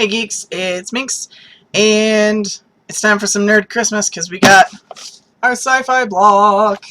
Hey geeks, it's Minx, and it's time for some Nerd Christmas because we got our sci-fi block.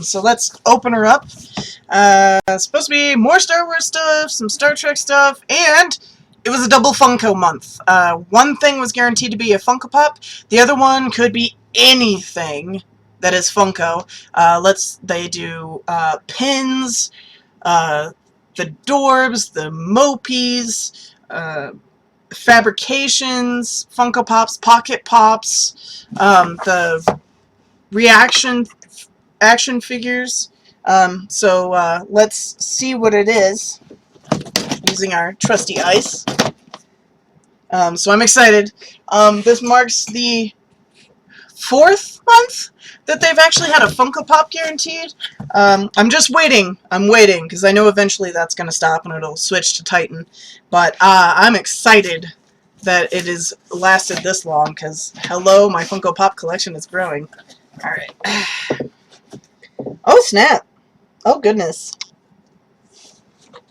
So let's open her up. Supposed to be more Star Wars stuff, some Star Trek stuff, and it was a double Funko month. One thing was guaranteed to be a Funko Pop, the other one could be anything that is Funko. They do pins, the Dorbs, the Mopies, fabrications, Funko Pops, Pocket Pops, the reaction action figures. Let's see what it is using our trusty ice. So I'm excited. This marks the 4th month that they've actually had a Funko Pop guaranteed. I'm just waiting. I'm waiting because I know eventually that's going to stop and it'll switch to Titan. But I'm excited that it has lasted this long because, hello, my Funko Pop collection is growing. Alright. Oh, snap. Oh, goodness.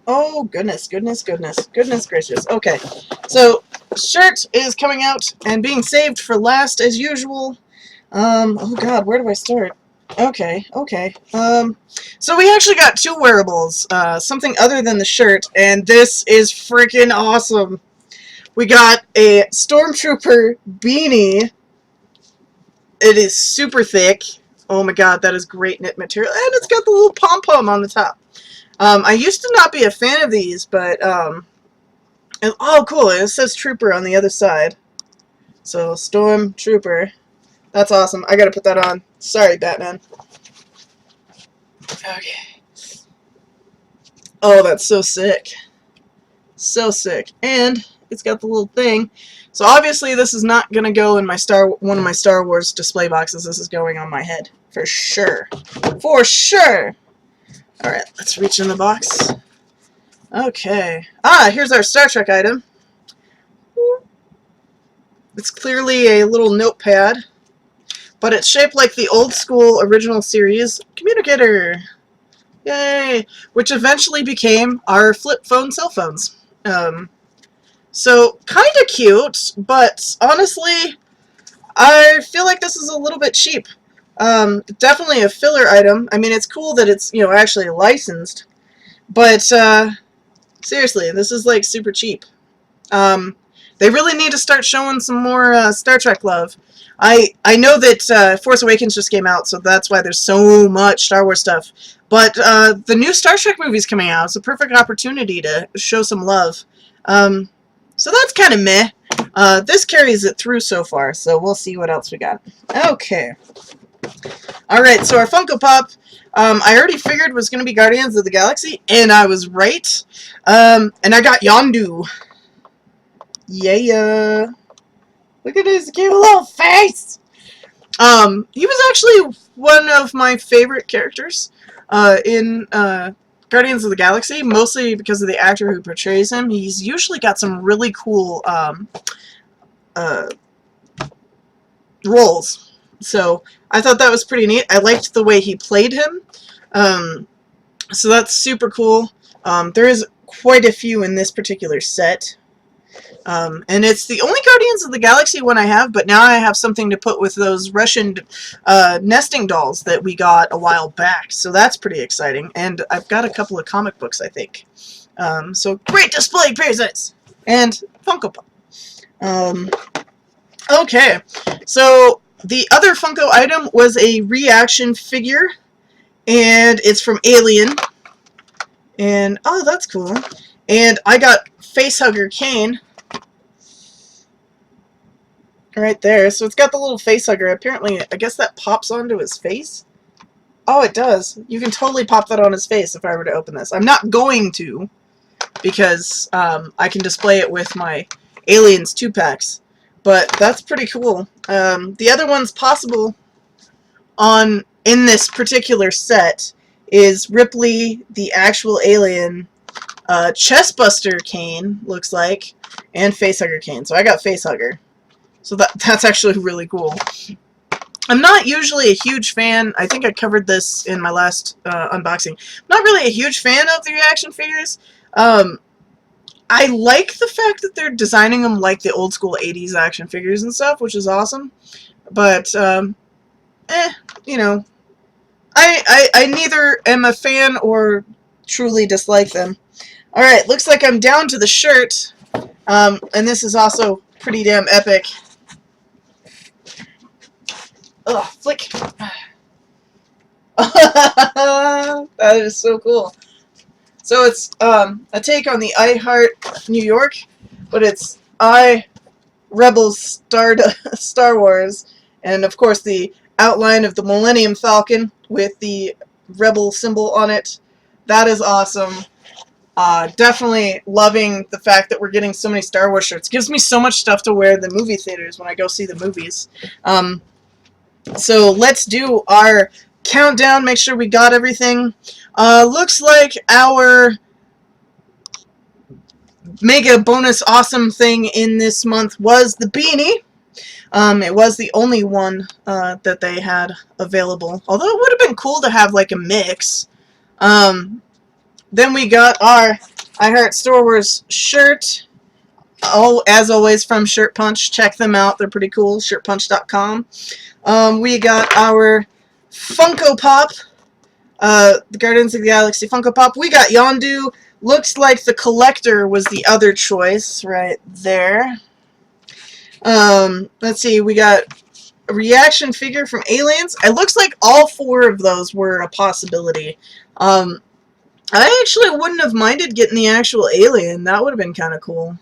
Oh, goodness, goodness, goodness. Goodness gracious. Okay. So, shirt is coming out and being saved for last as usual. Oh god, where do I start? Okay. So we actually got 2 wearables, something other than the shirt, and this is freaking awesome. We got a Stormtrooper beanie. It is super thick. Oh my god, that is great knit material, and it's got the little pom-pom on the top. I used to not be a fan of these, but, oh cool, it says Trooper on the other side. So, Stormtrooper. That's awesome. I gotta put that on. Sorry, Batman. Okay. Oh, that's so sick. So sick. And it's got the little thing. So obviously this is not gonna go in my one of my Star Wars display boxes. This is going on my head. For sure. For sure! Alright, let's reach in the box. Okay. Here's our Star Trek item. It's clearly a little notepad. But it's shaped like the old school original series communicator. Yay! Which eventually became our flip phone cell phones. So, kinda cute, but honestly, I feel like this is a little bit cheap. Definitely a filler item. I mean, it's cool that it's, you know, actually licensed. But, seriously, this is like super cheap. They really need to start showing some more Star Trek love. I know that Force Awakens just came out, so that's why there's so much Star Wars stuff. But the new Star Trek movie's coming out. It's a perfect opportunity to show some love. So that's kind of meh. This carries it through so far, so we'll see what else we got. Okay. Alright, so our Funko Pop, I already figured was going to be Guardians of the Galaxy, and I was right. And I got Yondu. Yeah. Look at his cute little face! He was actually one of my favorite characters in Guardians of the Galaxy, mostly because of the actor who portrays him. He's usually got some really cool roles. So I thought that was pretty neat. I liked the way he played him. So that's super cool. There is quite a few in this particular set. And it's the only Guardians of the Galaxy one I have, but now I have something to put with those Russian nesting dolls that we got a while back, so that's pretty exciting. And I've got a couple of comic books, I think. So great display presents! And Funko Pop. Okay, so the other Funko item was a reaction figure, and it's from Alien. And, oh, that's cool. And I got Facehugger Kane. Right there. So it's got the little facehugger. Apparently, I guess that pops onto his face. Oh, it does. You can totally pop that on his face if I were to open this. I'm not going to, because I can display it with my Aliens 2-packs. But that's pretty cool. The other one's possible in this particular set is Ripley, the actual alien, Chestbuster Kane, looks like, and Facehugger Kane. So I got Facehugger. So that's actually really cool. I'm not usually a huge fan. I think I covered this in my last unboxing. I'm not really a huge fan of the reaction figures. I like the fact that they're designing them like the old school 80s action figures and stuff, which is awesome. But, you know, I neither am a fan or truly dislike them. Alright, looks like I'm down to the shirt. And this is also pretty damn epic. Ugh, flick. That is so cool. So it's a take on the I Heart New York, but it's I Rebels Star Wars, and of course the outline of the Millennium Falcon with the Rebel symbol on it. That is awesome. Definitely loving the fact that we're getting so many Star Wars shirts. Gives me so much stuff to wear in the movie theaters when I go see the movies. So let's do our countdown, make sure we got everything. Looks like our mega bonus awesome thing in this month was the beanie. It was the only one that they had available, although it would have been cool to have like a mix. Then we got our I Heart Star Wars shirt. Oh, as always from Shirt Punch. Check them out. They're pretty cool. Shirtpunch.com. We got our Funko Pop. The Guardians of the Galaxy Funko Pop. We got Yondu. Looks like the Collector was the other choice right there. Let's see. We got a reaction figure from Aliens. It looks like all 4 of those were a possibility. I actually wouldn't have minded getting the actual alien. That would have been kind of cool.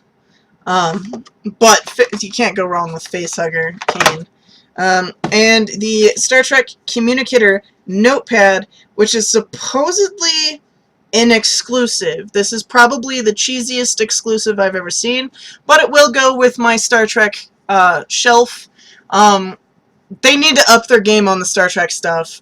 But you can't go wrong with Facehugger Kane. And the Star Trek Communicator Notepad, which is supposedly an exclusive. This is probably the cheesiest exclusive I've ever seen, but it will go with my Star Trek shelf. They need to up their game on the Star Trek stuff.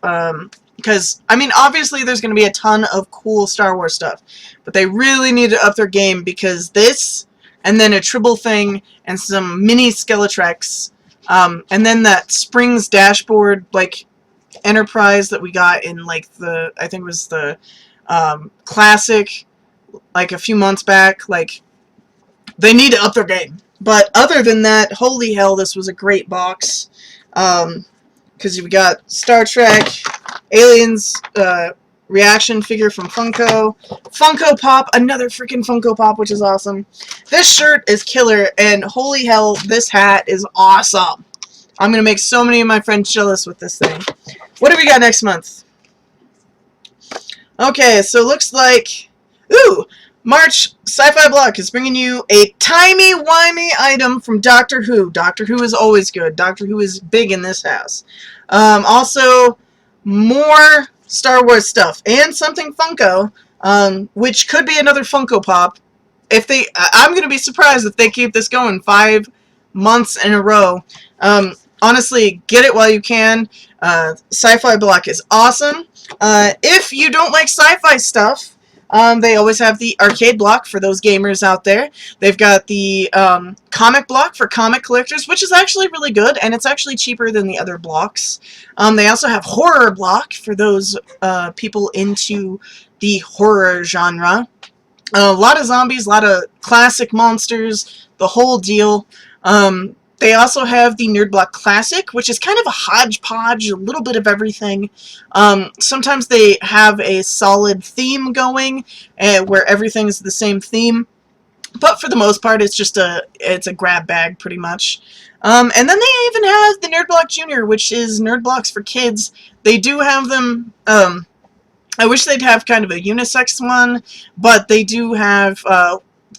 Because, I mean, obviously there's going to be a ton of cool Star Wars stuff, but they really need to up their game because this, and then a Tribble thing, and some mini Skeletrex, and then that Springs dashboard, like, Enterprise that we got in, like, the, I think it was the Classic, like, a few months back. Like, they need to up their game. But other than that, holy hell, this was a great box. Because we got Star Trek, Aliens, reaction figure from Funko, Funko Pop, another freaking Funko Pop, which is awesome. This shirt is killer, and holy hell, this hat is awesome. I'm going to make so many of my friends jealous with this thing. What do we got next month? Okay, so it looks like, ooh, March Sci-Fi Block is bringing you a timey-wimey item from Doctor Who. Doctor Who is always good. Doctor Who is big in this house. Also, more Star Wars stuff and something Funko, which could be another Funko Pop. If they, I'm going to be surprised if they keep this going 5 months in a row. Honestly, get it while you can. Sci-Fi Block is awesome. If you don't like sci-fi stuff, they always have the arcade block for those gamers out there. They've got the comic block for comic collectors, which is actually really good, and it's actually cheaper than the other blocks. They also have horror block for those people into the horror genre. A lot of zombies, a lot of classic monsters, the whole deal. They also have the Nerd Block Classic, which is kind of a hodgepodge, a little bit of everything. Sometimes they have a solid theme going, where everything's the same theme. But for the most part, it's just it's a grab bag, pretty much. And then they even have the Nerd Block Junior, which is Nerd Blocks for kids. They do have them, I wish they'd have kind of a unisex one, but they do have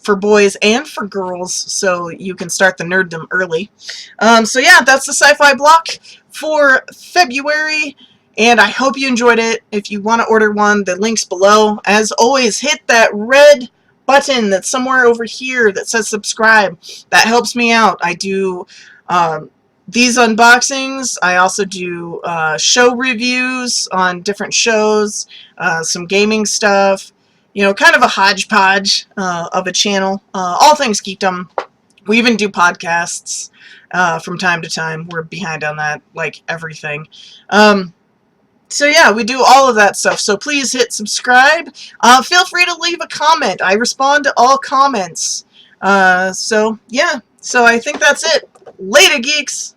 for boys and for girls, so you can start the nerddom early. So yeah, that's the Sci-Fi Block for February, and I hope you enjoyed it. If you want to order one, the link's below. As always, hit that red button that's somewhere over here that says subscribe. That helps me out. I do these unboxings. I also do show reviews on different shows, some gaming stuff, you know, kind of a hodgepodge of a channel. All things geekdom. We even do podcasts from time to time. We're behind on that, like everything. So yeah, we do all of that stuff. So please hit subscribe. Feel free to leave a comment. I respond to all comments. So yeah. So I think that's it. Later, geeks.